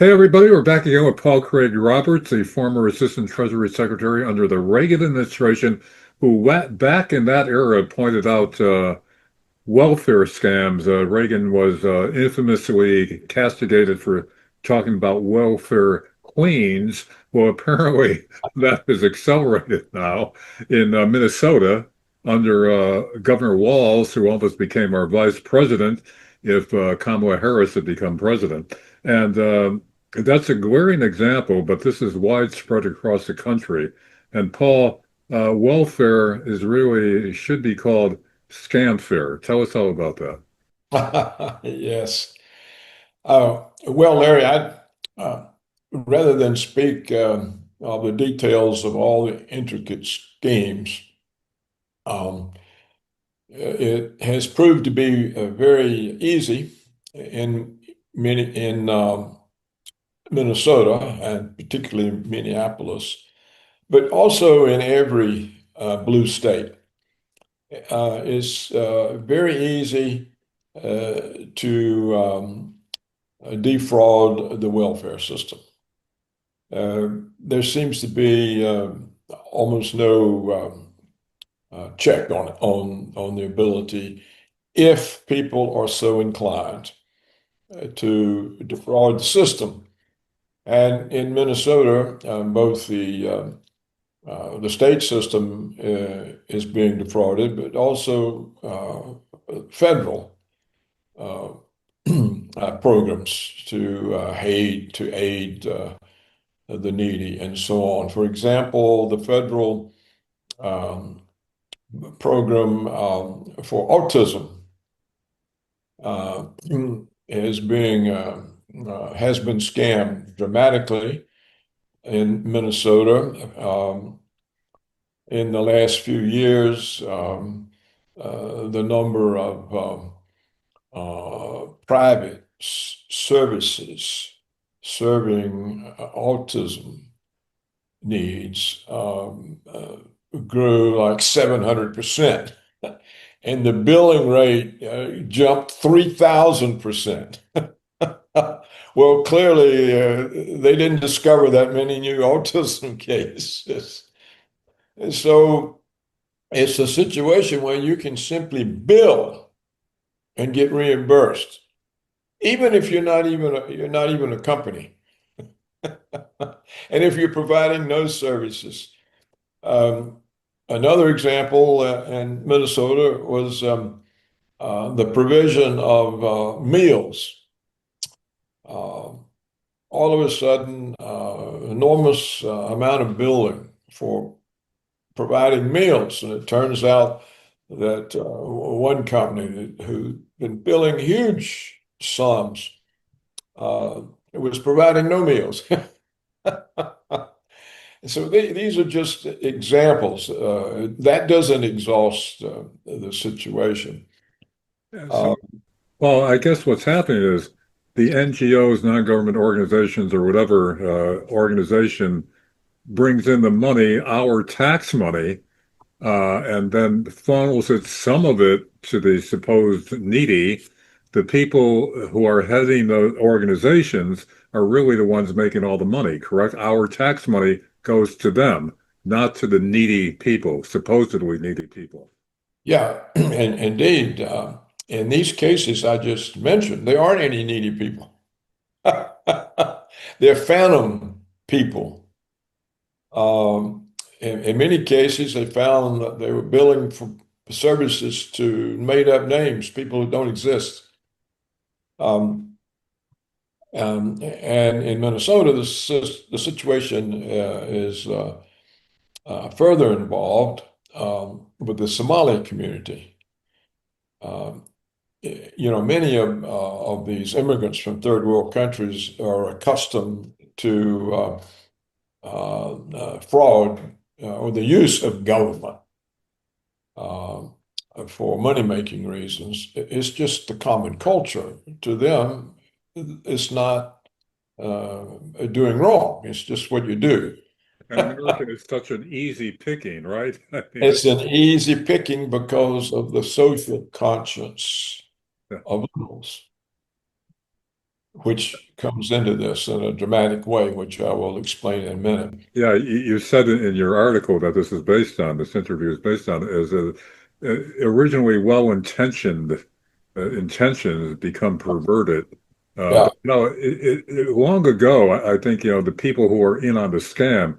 Hey everybody, we're back again with Paul Craig Roberts, a former Assistant Treasury Secretary under the Reagan administration, who back in that era pointed out welfare scams. Reagan was infamously castigated for talking about welfare queens. Well, apparently that has accelerated now in Minnesota under Governor Walz, who almost became our vice president if Kamala Harris had become president. And that's a glaring example, but this is widespread across the country. And Paul, welfare is really, should be called Scamfare. Tell us all about that. Yes. Well, Larry, rather than speak of the details of all the intricate schemes, um, it has proved to be very easy in Minnesota and particularly Minneapolis, but also in every blue state. It's very easy to defraud the welfare system. There seems to be almost no check on the ability, if people are so inclined, to defraud the system. And in Minnesota, both the state system is being defrauded, but also federal uh, programs to aid the needy and so on. For example, the federal um, program for autism uh, has been scammed dramatically in Minnesota. In the last few years, the number of private services serving autism needs grew like 700%. And the billing rate jumped 3,000%. Well, clearly, they didn't discover that many new autism cases. And so it's a situation where you can simply bill and get reimbursed, even if you're not even a company, and if you're providing those services. Um, Another example in Minnesota was the provision of meals. Uh, all of a sudden, enormous amount of billing for providing meals, and it turns out that one company who'd been billing huge sums was providing no meals. So these are just examples. That doesn't exhaust the situation. Yeah, Uh, well, I guess what's happening is the NGOs, non-government organizations, or whatever organization brings in the money, our tax money, and then funnels it, some of it to the supposed needy. The people who are heading the organizations are really the ones making all the money, correct? Our tax money goes to them, not to the needy people, supposedly needy people. yeah, and indeed, in these cases I just mentioned, there aren't any needy people. They're phantom people. In many cases, they found that they were billing for services to made-up names, people who don't exist. Um, and in Minnesota, the situation is further involved with the Somali community. Um, Many of these immigrants from third world countries are accustomed to fraud or the use of government uh, for money-making reasons. It's just the common culture. To them, it's not doing wrong. It's just what you do. And American is such an easy picking, right? I mean, It's an easy picking because of the social conscience yeah. of liberals. which comes into this in a dramatic way, which I will explain in a minute. Yeah, you said in your article that this is based on, this interview is based on, is originally well-intentioned intentions become perverted. Yeah. Long ago, I think, the people who are in on the scam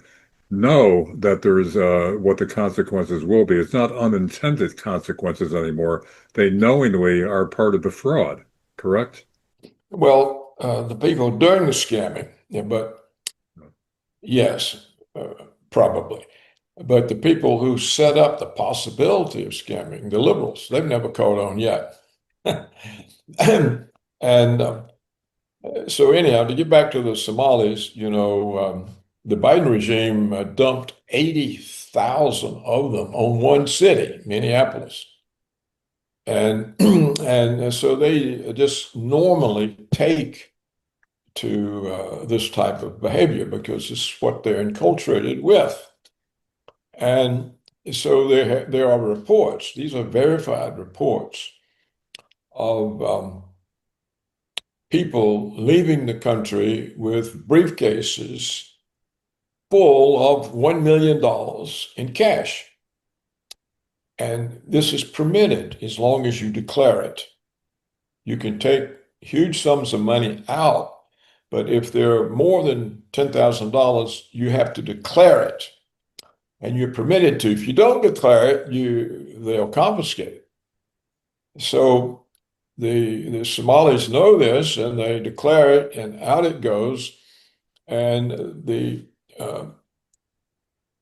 know that there's what the consequences will be. It's not unintended consequences anymore. They knowingly are part of the fraud, correct? Well, the people doing the scamming, yeah, but yes, probably. But the people who set up the possibility of scamming, the liberals, they've never caught on yet. And so, anyhow, to get back to the Somalis, the Biden regime dumped 80,000 of them on one city, Minneapolis. And and so they just normally take to this type of behavior because it's what they're enculturated with. And so there are reports, these are verified reports of people leaving the country with briefcases full of $1 million in cash. And this is permitted as long as you declare it. You can take huge sums of money out, but if they're more than $10,000, you have to declare it. And you're permitted to. If you don't declare it, they'll confiscate it. So the Somalis know this and they declare it, and out it goes. And the uh,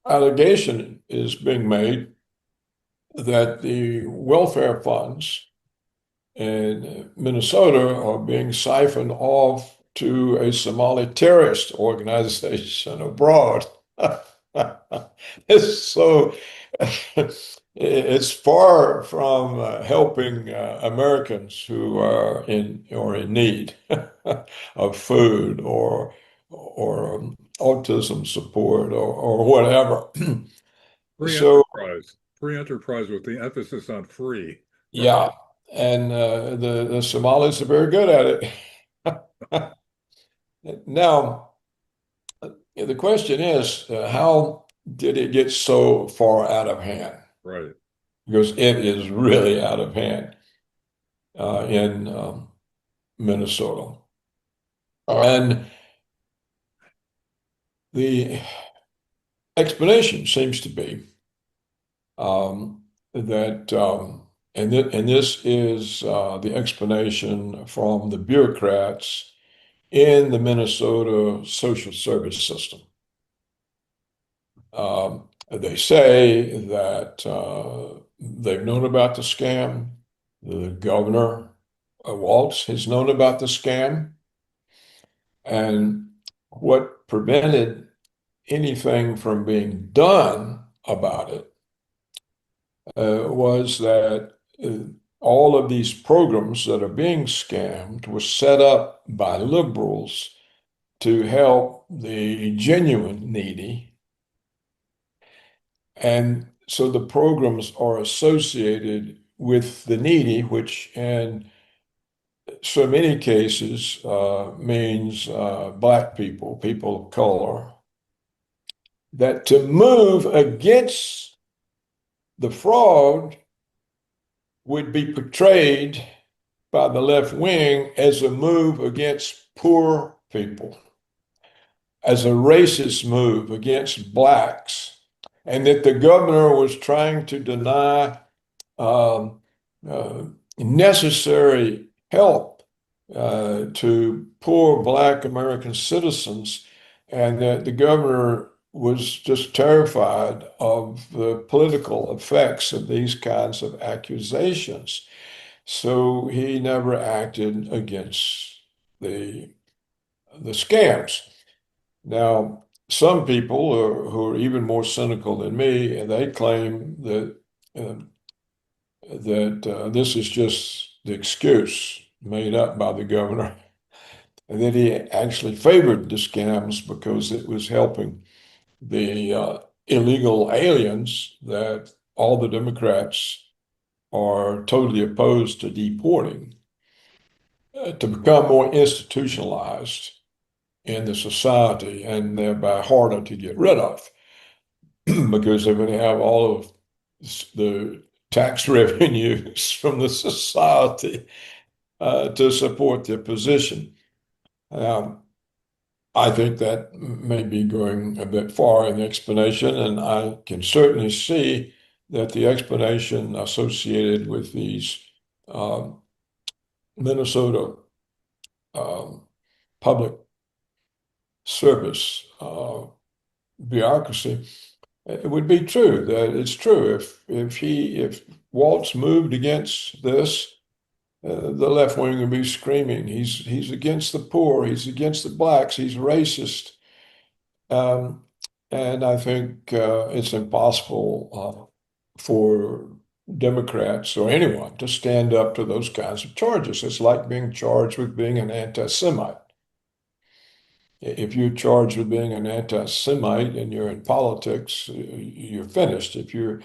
allegation is being made that the welfare funds in Minnesota are being siphoned off to a Somali terrorist organization abroad. It's so it's far from helping Americans who are in need of food or autism support or whatever. Free So enterprise, free enterprise with the emphasis on free. Right. yeah, and the Somalis are very good at it. Now, the question is, how did it get so far out of hand? Right. Because it is really out of hand in Minnesota. And the explanation seems to be that, and this is the explanation from the bureaucrats in the Minnesota social service system. They say that they've known about the scam. The governor, Waltz, has known about the scam. And what prevented anything from being done about it was that all of these programs that are being scammed were set up by liberals to help the genuine needy. And so the programs are associated with the needy, which in so many cases means Black people, people of color, that to move against the fraud would be portrayed by the left wing as a move against poor people, as a racist move against blacks, and that the governor was trying to deny um, necessary help to poor Black American citizens, and that the governor was just terrified of the political effects of these kinds of accusations. So he never acted against the the scams. Now, some people who are even more cynical than me, and they claim uh, that this is just the excuse made up by the governor, and that he actually favored the scams because it was helping the illegal aliens that all the Democrats are totally opposed to deporting. to become more institutionalized in the society and thereby harder to get rid of because they're going to have all of the tax revenues from the society to support their position. Um, I think that may be going a bit far in the explanation, and I can certainly see that the explanation associated with these um, Minnesota um, public service bureaucracy, it would be true that it's true. If Waltz moved against this, the left wing would be screaming, he's against the poor, he's against the blacks, he's racist. Um, and I think it's impossible for Democrats or anyone to stand up to those kinds of charges. It's like being charged with being an anti-Semite. If you're charged with being an anti-Semite and you're in politics, you're finished. If you're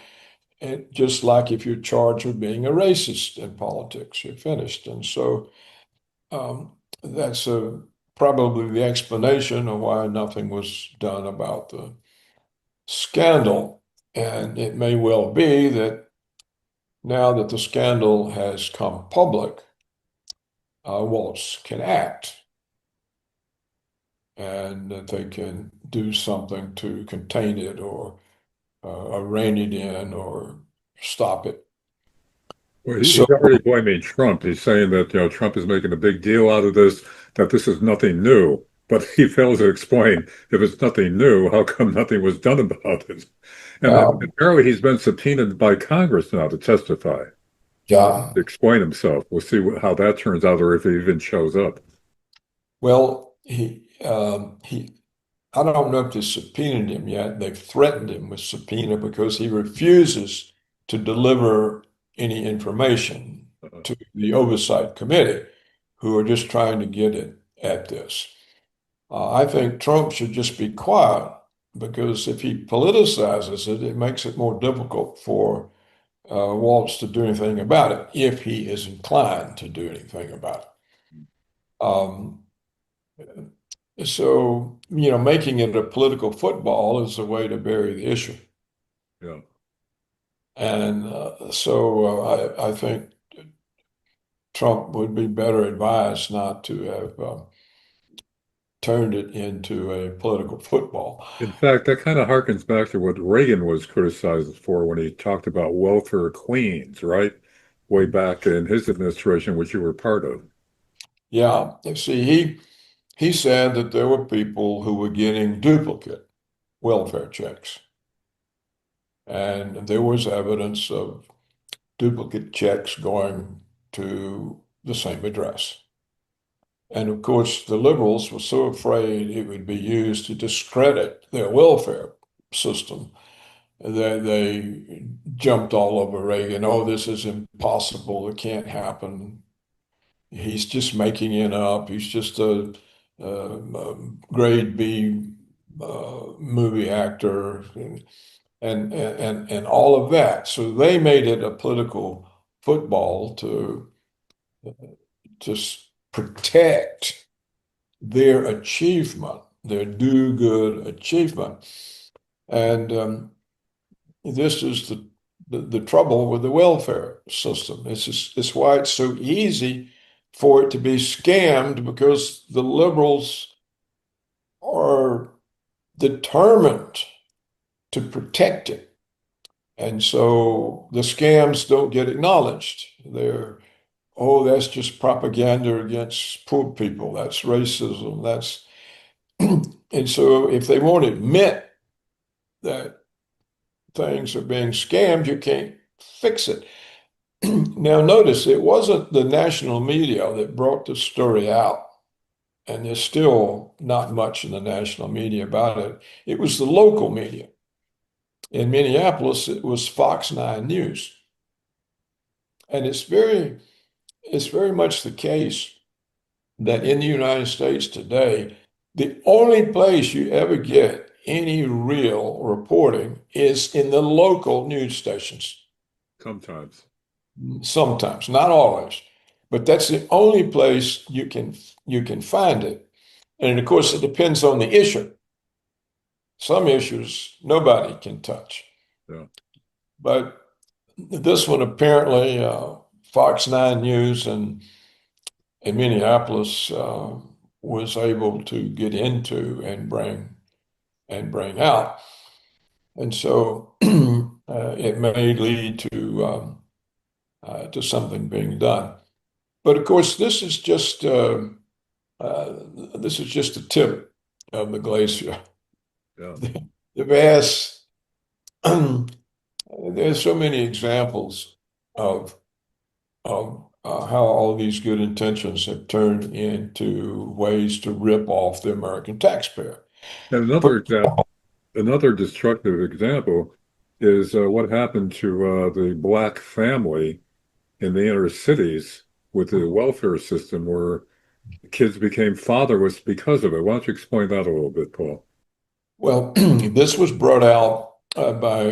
just like if you're charged with being a racist in politics, you're finished. And so um, that's probably the explanation of why nothing was done about the scandal. And it may well be that now that the scandal has come public, Waltz can act and that they can do something to contain it or rein it in or stop it. Well, So, he's already blaming Trump. He's saying that, Trump is making a big deal out of this, that this is nothing new. But he fails to explain if it's nothing new, how come nothing was done about it? And um, apparently he's been subpoenaed by Congress now to testify, yeah, to explain himself. We'll see how that turns out or if he even shows up. well, I don't know if they subpoenaed him yet. They've threatened him with subpoena because he refuses to deliver any information Uh, to the oversight committee, who are just trying to get it at this. I think Trump should just be quiet because if he politicizes it, it makes it more difficult for Waltz to do anything about it if he is inclined to do anything about it. Um, making it a political football is a way to bury the issue. yeah. And I think Trump would be better advised not to have turned it into a political football. In fact, that kind of harkens back to what Reagan was criticized for when he talked about welfare queens, right? Way back in his administration, which you were part of. Yeah, you see, he said that there were people who were getting duplicate welfare checks, and there was evidence of duplicate checks going to the same address. And of course, the liberals were so afraid it would be used to discredit their welfare system that they jumped all over Reagan. Oh, this is impossible. It can't happen. He's just making it up. He's just a grade B movie actor and all of that. So they made it a political football to just protect their achievement, their do-good achievement. And this is the trouble with the welfare system. It's why it's so easy for it to be scammed because the liberals are determined to protect it. And so the scams don't get acknowledged. Oh, that's just propaganda against poor people. That's racism. And so if they won't admit that things are being scammed, you can't fix it. Now, notice it wasn't the national media that brought the story out, and there's still not much in the national media about it. It was the local media. In Minneapolis, it was Fox 9 News. And it's very much the case that in the United States today, the only place you ever get any real reporting is in the local news stations. Sometimes. Sometimes, not always, but that's the only place you can find it. And of course, it depends on the issue. Some issues nobody can touch, Yeah. but this one apparently Fox 9 News in Minneapolis was able to get into and bring out, and so it may lead to something being done. But of course, uh, this is just a tip of the glacier. Yeah. The vast, there's so many examples of how all these good intentions have turned into ways to rip off the American taxpayer. And another destructive example is what happened to the black family in the inner cities with the welfare system, where kids became fatherless because of it. Why don't you explain that a little bit, Paul? Well, this was brought out by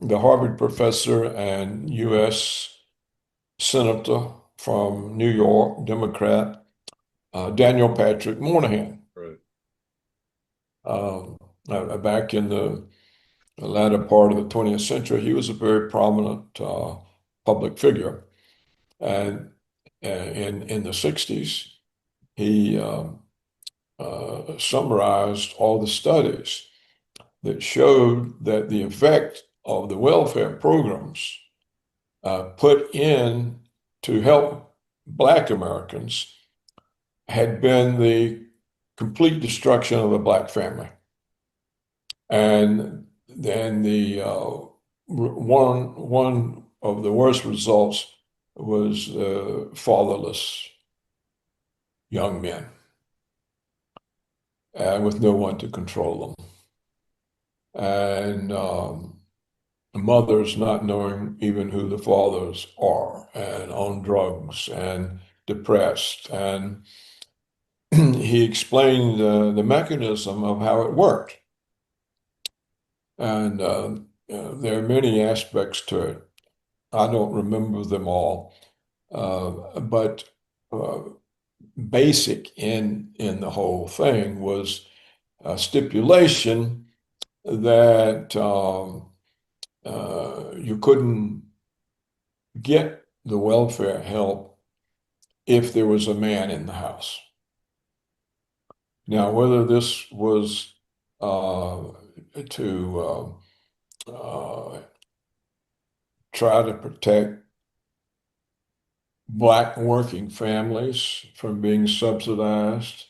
the Harvard professor and U.S. Senator from New York, Democrat, Daniel Patrick Moynihan. Right. Um, Back in the latter part of the 20th century, he was a very prominent public figure. And in the 60s, he summarized all the studies that showed that the effect of the welfare programs put in to help Black Americans had been the complete destruction of the Black family. And then the one of the worst results was fatherless young men, and with no one to control them, and mothers not knowing even who the fathers are, and on drugs and depressed. And he explained the mechanism of how it worked. And there are many aspects to it. I don't remember them all, but uh, basic in the whole thing was a stipulation that you couldn't get the welfare help if there was a man in the house. Now, whether this was to try to protect Black working families from being subsidized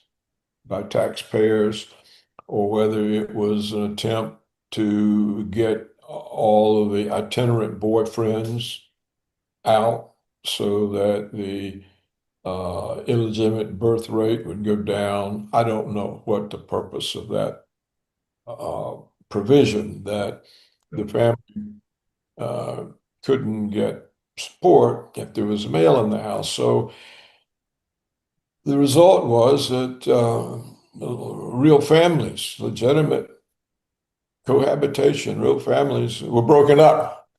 by taxpayers, or whether it was an attempt to get all of the itinerant boyfriends out so that the illegitimate birth rate would go down. I don't know what the purpose of that uh, provision that Yeah. the family uh, couldn't get support if there was a male in the house. So the result was that real families, legitimate cohabitation, real families were broken up.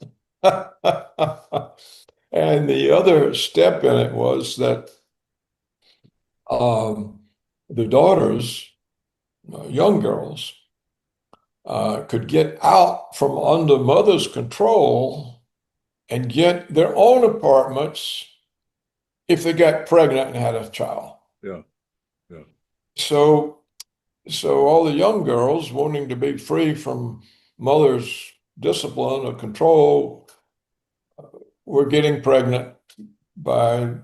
And the other step in it was that um, the daughters, young girls, could get out from under mother's control and get their own apartments if they got pregnant and had a child. Yeah. Yeah. So, so all the young girls wanting to be free from mother's discipline or control were getting pregnant by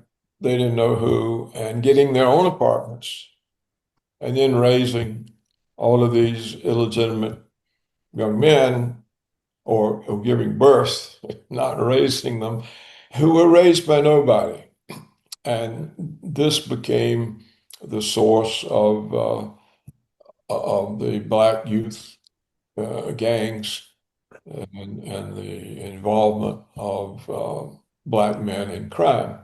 they didn't know who and getting their own apartments and then raising all of these illegitimate young men or giving birth, not raising them, who were raised by nobody. And this became the source of the Black youth gangs and the involvement of Black men in crime.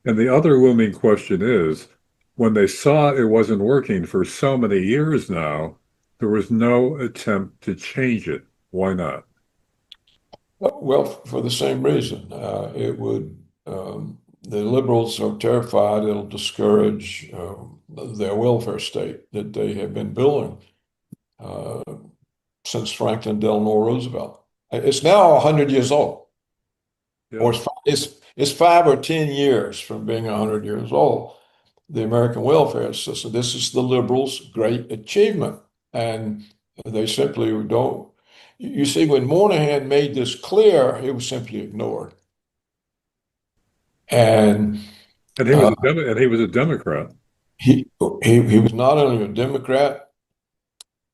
And the other looming question is, when they saw it wasn't working for so many years now, there was no attempt to change it. Why not? Well, for the same reason, it would the liberals are terrified it'll discourage their welfare state that they have been building uh, since Franklin Delano Roosevelt. It's now 100 years old, or Yeah. it's 5 or 10 years from being 100 years old. The American welfare system. This is the liberals' great achievement, and they simply don't. You see, when Moynihan made this clear, it was simply ignored. And And he was uh, a and he was a Democrat. he was not only a Democrat,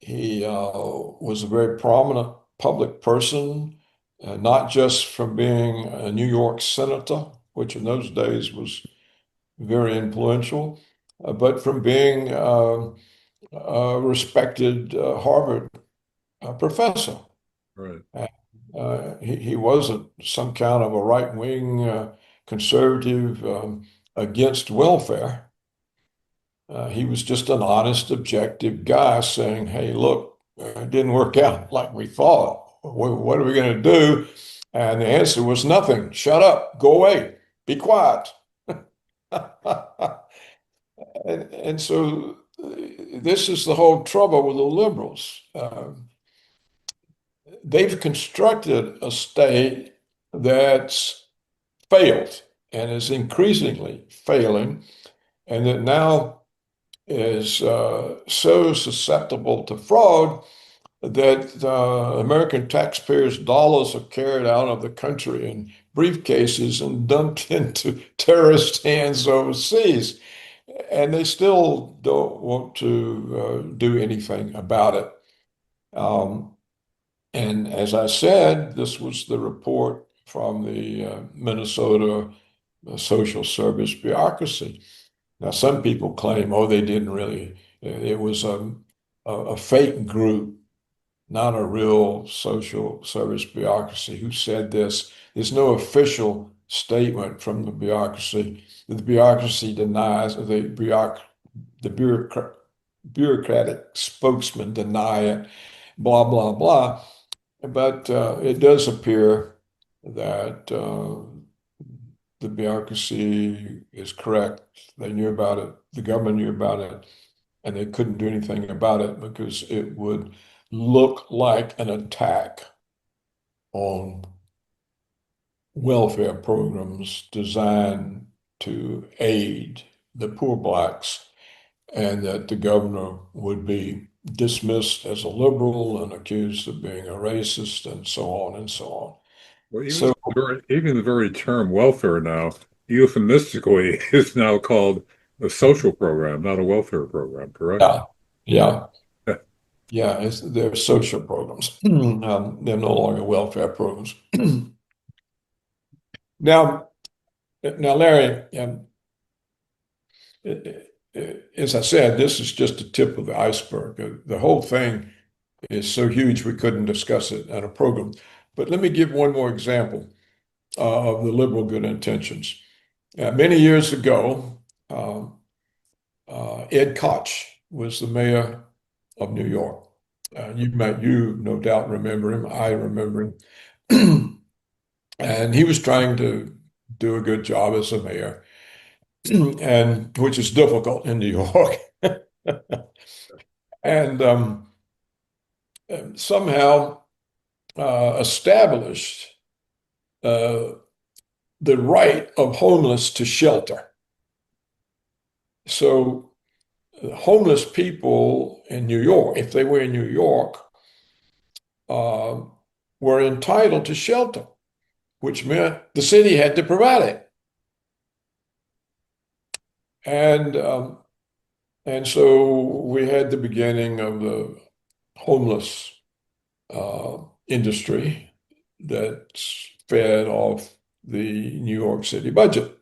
he was a very prominent public person, not just from being a New York senator, which in those days was very influential, but from being a respected Harvard professor. Right. He wasn't some kind of a right-wing conservative against welfare. He was just an honest, objective guy saying, "Hey, look, it didn't work out like we thought. What are we going to do?" And the answer was nothing. Shut up. Go away. Be quiet. And so this is the whole trouble with the liberals. They've constructed a state that's failed and is increasingly failing, and that now is so susceptible to fraud that American taxpayers' dollars are carried out of the country in briefcases and dumped into terrorist hands overseas. And they still don't want to do anything about it. Um, and as I said, this was the report from the Minnesota social service bureaucracy. Now, some people claim, oh, they didn't really, it was a fake group, not a real social service bureaucracy who said this. There's no official statement from the bureaucracy. The bureaucracy denies, the bureaucratic spokesman deny it, blah, blah, blah. But it does appear that the bureaucracy is correct. They knew about it, the government knew about it, and they couldn't do anything about it because it would look like an attack on welfare programs designed to aid the poor blacks, and that the governor would be dismissed as a liberal and accused of being a racist and so on and so on. Well, So, even the very term welfare now, euphemistically, is now called a social program, not a welfare program, correct? yeah, yeah, yeah, they're social programs. They're no longer welfare programs. Now, now, Larry, as I said, this is just the tip of the iceberg. The whole thing is so huge we couldn't discuss it on a program. But let me give one more example of the liberal good intentions. Many years ago, Ed Koch was the mayor of New York. You no doubt remember him. I remember him. And he was trying to do a good job as a mayor, and which is difficult in New York. And somehow established uh, the right of homeless to shelter. So homeless people in New York, if they were in New York, uh, were entitled to shelter, which meant the city had to provide it. And um, and so we had the beginning of the homeless industry that's fed off the New York City budget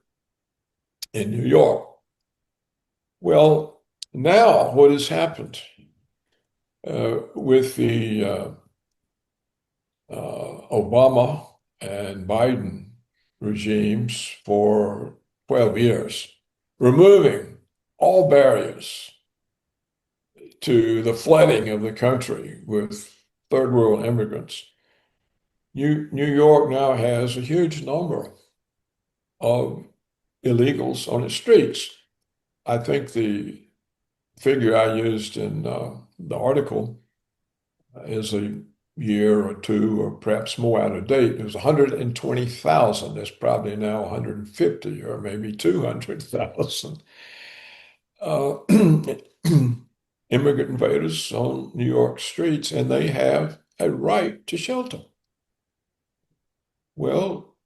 in New York. Well, now what has happened with the Obama and Biden regimes for 12 years, removing all barriers to the flooding of the country with third world immigrants. New York now has a huge number of illegals on the streets. I think the figure I used in the article is a year or two or perhaps more out of date. It was 120,000. There's probably now 150 or maybe 200,000 uh, immigrant invaders on New York streets, and they have a right to shelter. Well,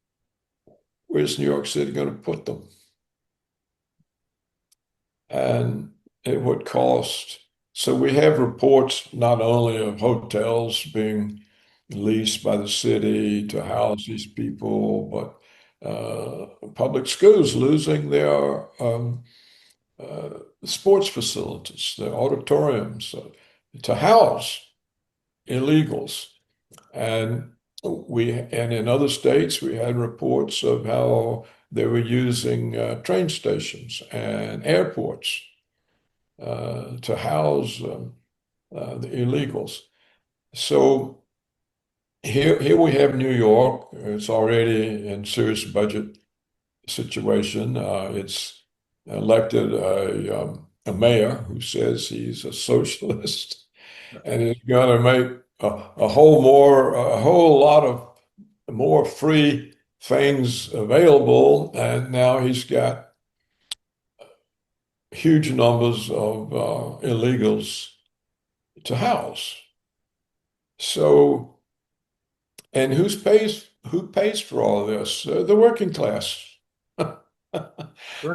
where's New York City going to put them? And it would cost. So we have reports not only of hotels being leased by the city to house these people, but public schools losing their sports facilities, their auditoriums to house illegals. And and in other states, we had reports of how they were using train stations and airports to house the illegals. So here we have New York. It's already in serious budget situation. It's elected a mayor who says he's a socialist and is going to make a whole lot of more free things available. And now he's got huge numbers of illegals to house. So, and who pays for all of this? The working class. Correct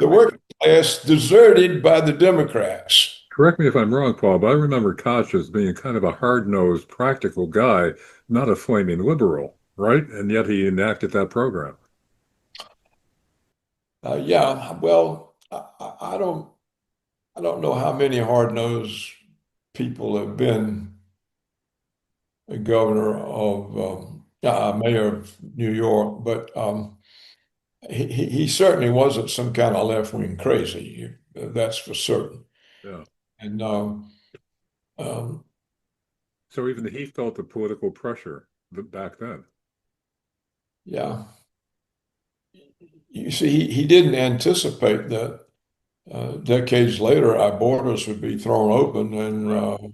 The me, working class deserted by the Democrats. correct me if I'm wrong, Paul, but I remember Koch as being kind of a hard-nosed, practical guy, not a flaming liberal, right? And yet he enacted that program. Yeah, well, I don't know how many hard-nosed people have been a governor of mayor of New York, but he certainly wasn't some kind of left-wing crazy. That's for certain. Yeah. And um, So even he felt the political pressure back then. yeah, you see, he didn't anticipate that decades later our borders would be thrown open Right.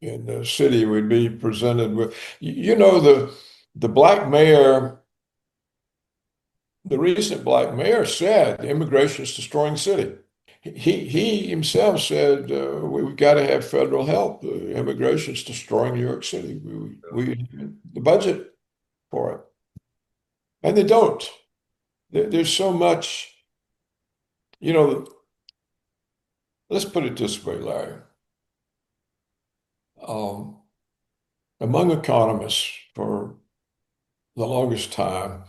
and the city would be presented with, you know, the black mayor. The recent black mayor said immigration is destroying the city. He himself said we've got to have federal help. Immigration is destroying New York City. We the budget for it, and they don't. There's so much, you know. Let's put it this way, Larry. Um, Among economists for the longest time,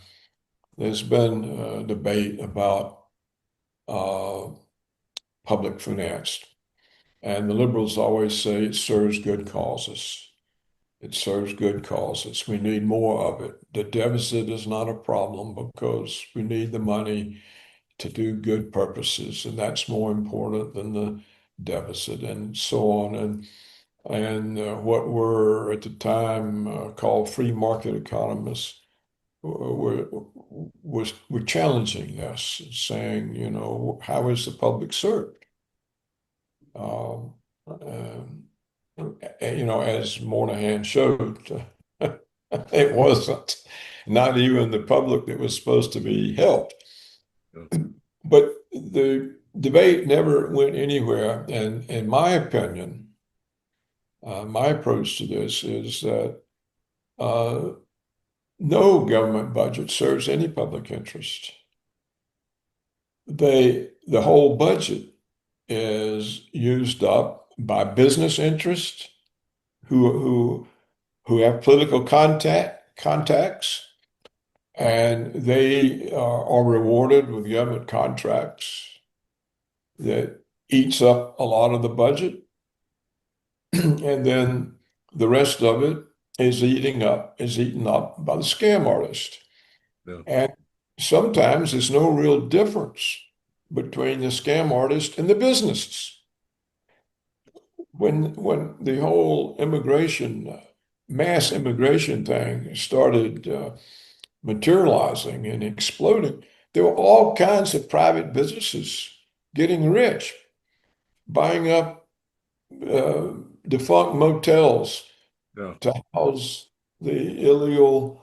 there's been a debate about uh, public finance. And the liberals always say it serves good causes. It serves good causes. We need more of it. The deficit is not a problem because we need the money to do good purposes, and that's more important than the deficit, and so on. And what were at the time called free market economists were challenging this, saying, you know, how is the public served? Um, um, you know, as Moynihan showed, it wasn't. Not even the public that was supposed to be helped. Yeah. But the debate never went anywhere. And in my opinion, my approach to this is that uh, no government budget serves any public interest. The whole budget is used up by business interests who who have political contacts, and they are rewarded with government contracts that eats up a lot of the budget, and then the rest of it is eaten up by the scam artist. Yeah. And sometimes there's no real difference between the scam artist and the businesses. When the whole mass immigration thing started materializing and exploding, there were all kinds of private businesses getting rich, buying up uh, defunct motels Yeah. to house the illegal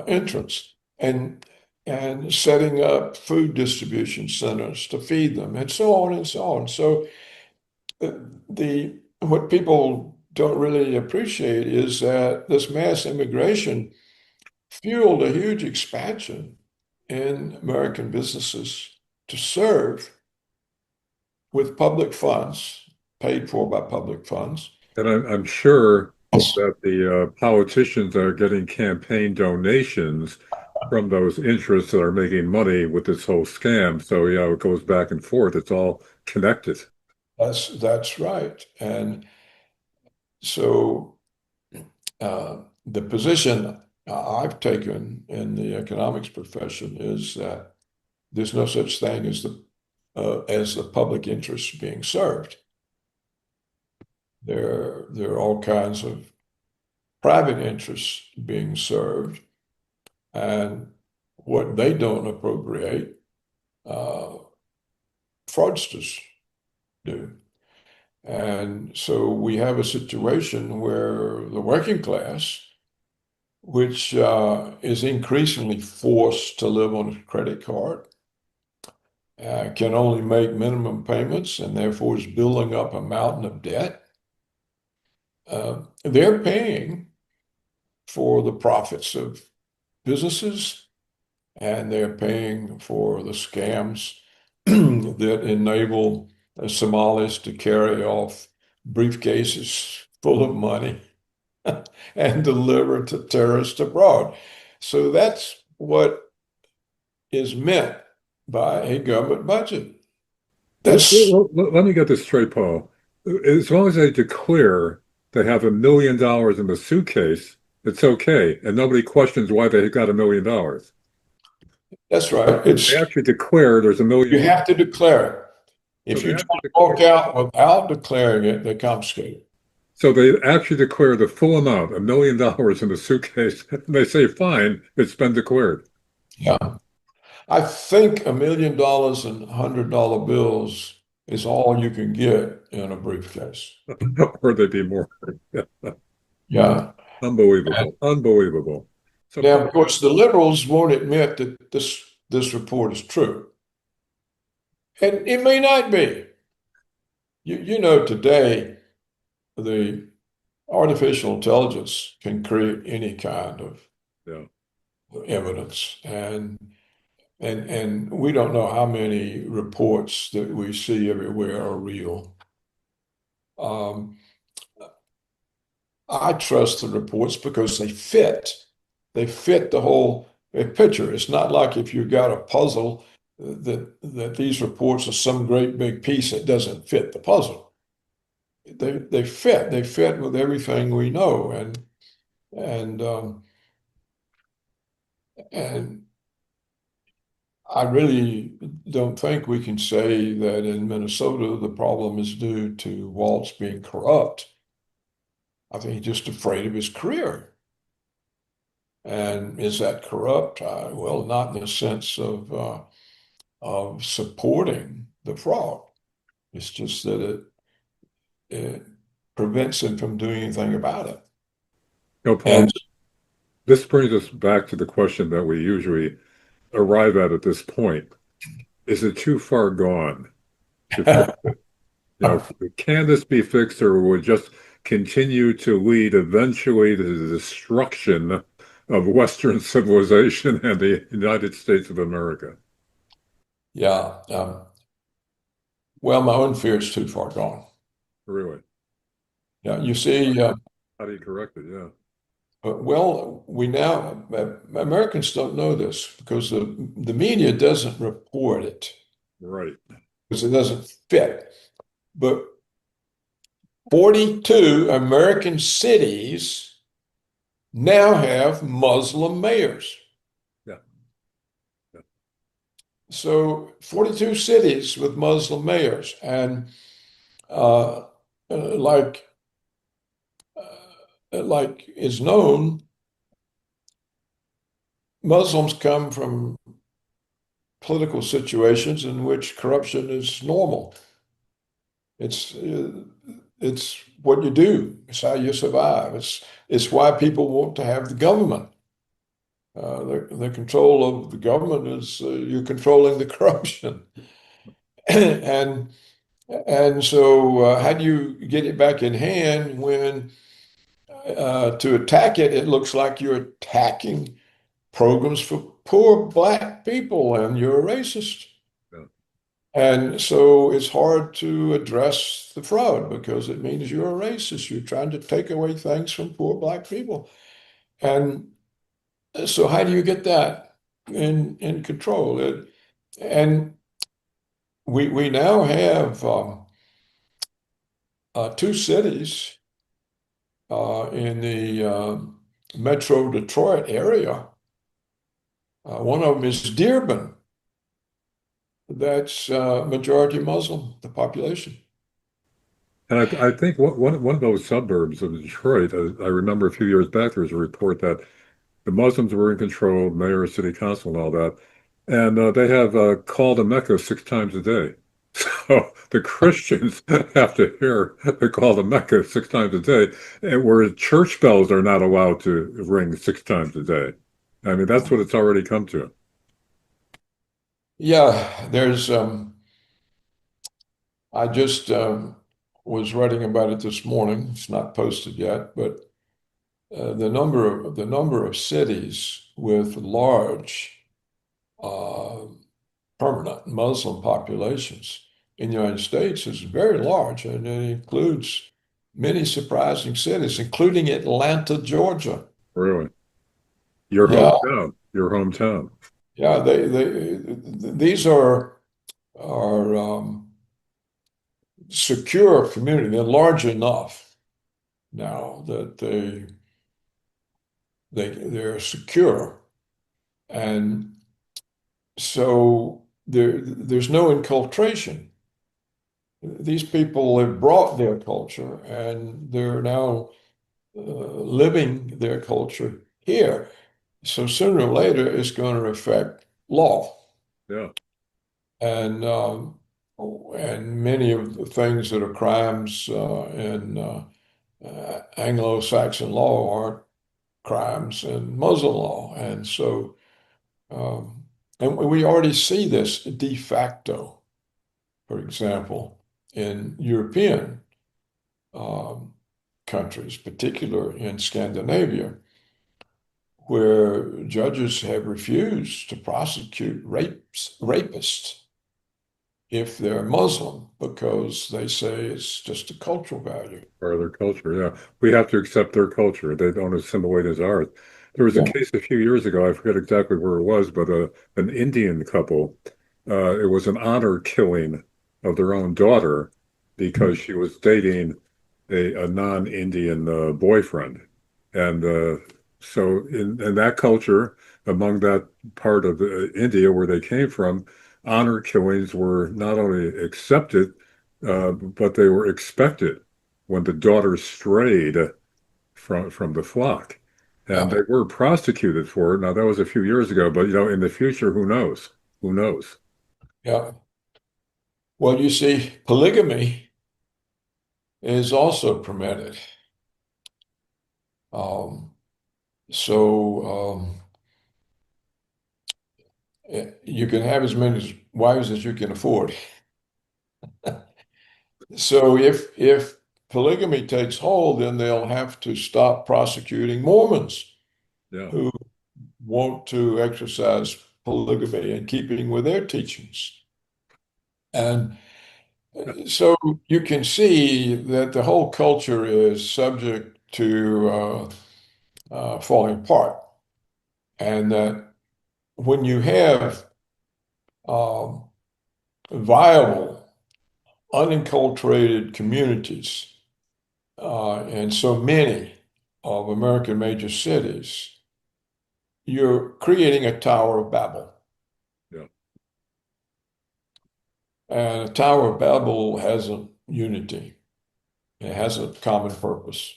entrants and setting up food distribution centers to feed them, and so on and so on. So uh, the what people don't really appreciate is that this mass immigration fueled a huge expansion in American businesses to serve with public funds, paid for by public funds. And I'm sure that the politicians are getting campaign donations from those interests that are making money with this whole scam. So, yeah, it goes back and forth. It's all connected. That's right. And so the position I've taken in the economics profession is that there's no such thing as the public interest being served. There are all kinds of private interests being served, and what they don't appropriate, uh, fraudsters do. And so we have a situation where the working class, which is increasingly forced to live on a credit card, can only make minimum payments and therefore is building up a mountain of debt. They're paying for the profits of businesses, and they're paying for the scams that enable Somalis to carry off briefcases full of money and deliver to terrorists abroad. So that's what is meant by a government budget. That's Let me get this straight, Paul. As long as they declare they have $1 million in the suitcase, it's okay. And nobody questions why they got $1 million. that's right. They It's actually declare there's a You million. have to declare it. So If they you try actually to declare. walk out without declaring it, they confiscate it. So they actually declare the full amount, $1 million in the suitcase. And they say, fine, it's been declared. Yeah. I think $1 million in $100 bills is all you can get in a briefcase. Or they'd be more. Yeah. Unbelievable. Unbelievable. So, Now, Paul, of course, the liberals won't admit that this report is true. And it may not be. You know, today, the artificial intelligence can create any kind of yeah. evidence. And we don't know how many reports that we see everywhere are real. Um, I trust the reports because they fit. They fit the whole picture. It's not like if you've got a puzzle that these reports are some great big piece that doesn't fit the puzzle. They fit. They fit with everything we know, and and I really don't think we can say that in Minnesota the problem is due to Waltz being corrupt. I think he's just afraid of his career. And is that corrupt? Well, not in the sense of supporting the fraud. It's just that it prevents him from doing anything about it. Paul, And this brings us back to the question that we usually arrive at this point. Is it too far gone to fix it? Can this be fixed, or will it just continue to lead eventually to the destruction of Western civilization and the United States of America? yeah, well, my own fear is too far gone. Really? Yeah, you see, How do you correct it? Yeah. well, we now Americans don't know this because the media doesn't report it Right. because it doesn't fit. But 42 American cities now have Muslim mayors. Yeah. Yeah. So 42 cities with Muslim mayors, and uh, like like is known, Muslims come from political situations in which corruption is normal. It's it's what you do. It's how you survive. It's why people want to have the government. The control of the government is you're controlling the corruption, and so how do you get it back in hand when to attack it? It looks like you're attacking programs for poor black people, and you're a racist. Yeah. And so it's hard to address the fraud because it means you're a racist. You're trying to take away things from poor black people. And so how do you get that in control? And we now have two cities in the Metro Detroit area. One of them is Dearborn. That's majority Muslim, the population. And I think one of those suburbs of Detroit, I remember a few years back, there was a report that the Muslims were in control, mayor, city council, and all that. And they have call to Mecca 6 times a day. So the Christians have to hear the call to Mecca 6 times a day, and whereas church bells are not allowed to ring 6 times a day. I mean, that's what it's already come to. Yeah, there's I just was writing about it this morning. It's not posted yet, but the number of cities with large uh, permanent Muslim populations in the United States is very large, and it includes many surprising cities, including Atlanta, Georgia. Really. Your Yeah, hometown, your hometown. yeah, these are secure community. They're large enough now that they're secure, and so there's no infiltration. These people have brought their culture, and they're now living their culture here. So sooner or later, it's going to affect law, Yeah. and and many of the things that are crimes in Anglo-Saxon law aren't crimes in Muslim law, and so and we already see this de facto, for example, in European um, countries, particularly in Scandinavia, where judges have refused to prosecute rapists if they're Muslim because they say it's just a cultural value. Part of their culture. Yeah. We have to accept their culture. They don't assimilate as ours. There was a Yeah. case a few years ago, I forget exactly where it was, but an Indian couple, it was an honor killing of their own daughter because she was dating a non-Indian boyfriend. And so in that culture, among that part of India where they came from, honor killings were not only accepted, but they were expected when the daughter strayed from the flock. And Yeah. they were prosecuted for it. Now, that was a few years ago, but in the future, who knows? Who knows? Yeah. Well, you see, polygamy is also permitted. Um, so you can have as many wives as you can afford. So if polygamy takes hold, then they'll have to stop prosecuting Mormons Yeah. who want to exercise polygamy in keeping with their teachings. And so you can see that the whole culture is subject to falling apart, and that when you have um, viable, unenculturated communities in so many of American major cities, you're creating a Tower of Babel. Yeah. And a Tower of Babel hasn't unity. It has a common purpose.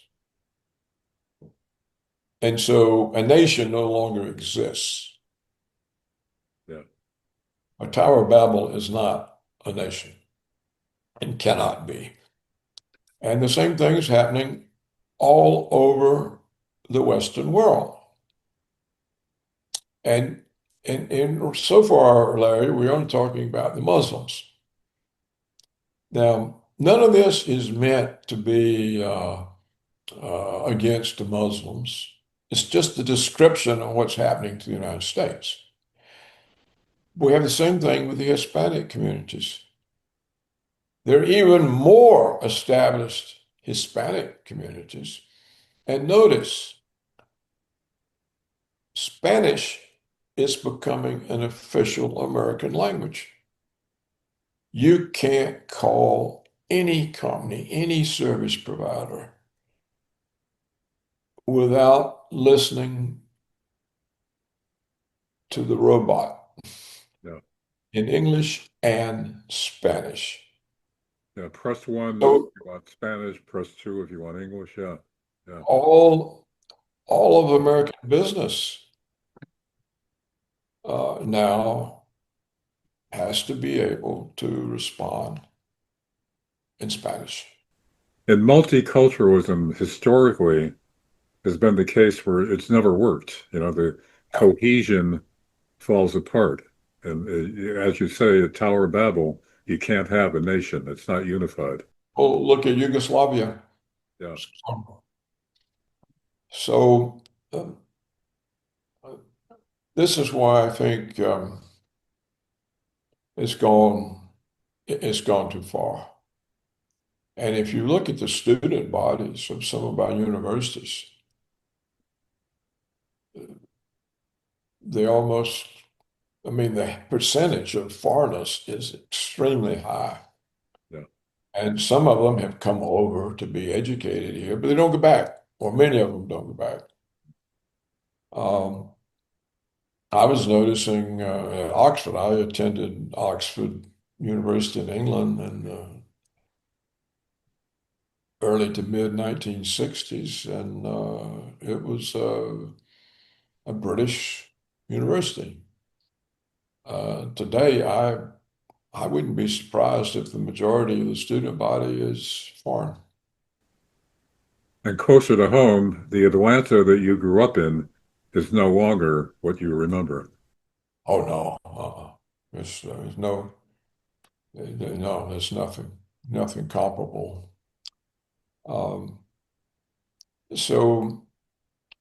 And so a nation no longer exists. Yeah. A Tower of Babel is not a nation and cannot be. And the same thing is happening all over the Western world. And so far, Larry, we're only talking about the Muslims. Now, none of this is meant to be against the Muslims. It's just a description of what's happening to the United States. We have the same thing with the Hispanic communities. There are even more established Hispanic communities. And notice, Spanish is becoming an official American language. You can't call any company, any service provider without listening to the robot Yeah. in English and Spanish. Yeah. Press one if So you want Spanish, press two if you want English. Yeah. Yeah. all of American business now has to be able to respond in Spanish. And multiculturalism historically has been the case where it's never worked. The cohesion falls apart. And as you say, at Tower of Babel, you can't have a nation. It's not unified. Oh, look at Yugoslavia. Yeah. So um, this is why I think it's gone it's gone too far. And if you look at the student bodies of some of our universities, they almost, I mean, the percentage of foreigners is extremely high. Yeah. And some of them have come over to be educated here, but they don't go back, or many of them don't go back. Um, I was noticing at Oxford, I attended Oxford University in England in early to mid 1960s, and it was a British university. Today, I wouldn't be surprised if the majority of the student body is foreign. And closer to home, the Atlanta that you grew up in is no longer what you remember. Oh no, there's no, there's nothing comparable. Um, so,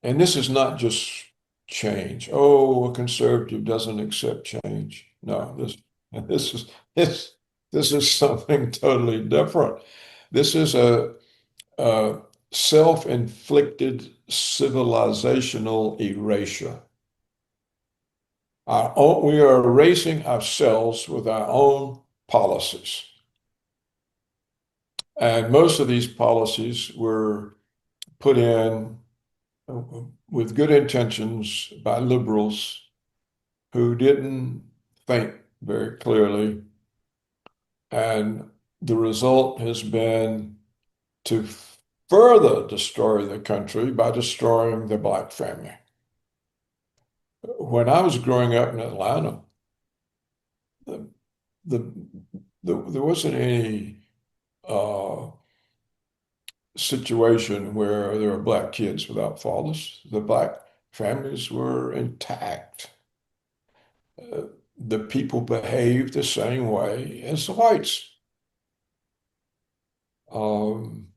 and this is not just change. Oh, a conservative doesn't accept change. No, this is this this is something totally different. This is a self-inflicted civilizational erasure. We are erasing ourselves with our own policies. And most of these policies were put in with good intentions by liberals who didn't think very clearly. And the result has been to further destroy the country by destroying the Black family. When I was growing up in Atlanta, the, the, there wasn't any uh, situation where there were Black kids without fathers. The Black families were intact. Uh, the people behaved the same way as the whites. Um,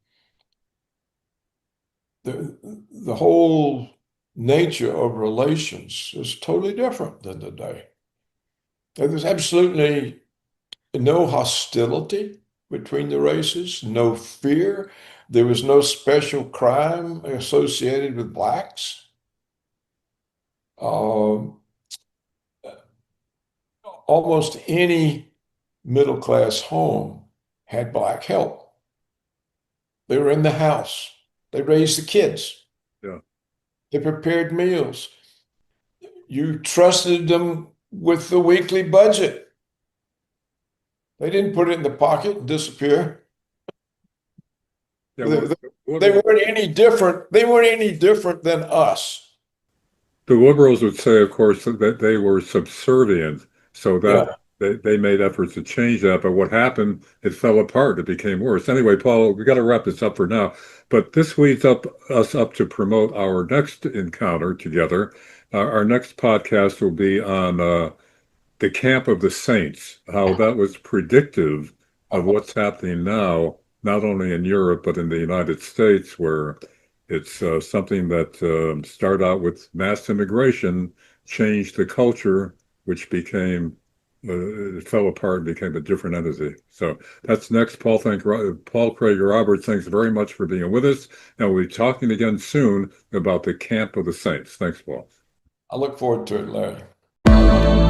the whole nature of relations is totally different than today. There's absolutely no hostility between the races, no fear. There was no special crime associated with blacks. Um, Almost any middle class home had black help. They were in the house. They raised the kids. Yeah. They prepared meals. You trusted them with the weekly budget. They didn't put it in the pocket and disappear. Yeah. They, they weren't any different. They weren't any different than us. The liberals would say, of course, that they were subservient. So that Yeah. they made efforts to change that, but what happened, it fell apart. It became worse. Anyway, Paul, we got to wrap this up for now. But this leads us up to promote our next encounter together. Our next podcast will be on the camp of the saints, how that was predictive of what's happening now, not only in Europe, but in the United States, where it's something that started out with mass immigration, changed the culture, which became, it fell apart and became a different entity. So that's next. Paul Craig Roberts, thanks very much for being with us. And we'll be talking again soon about the camp of the saints. Thanks, Paul. I look forward to it, Larry.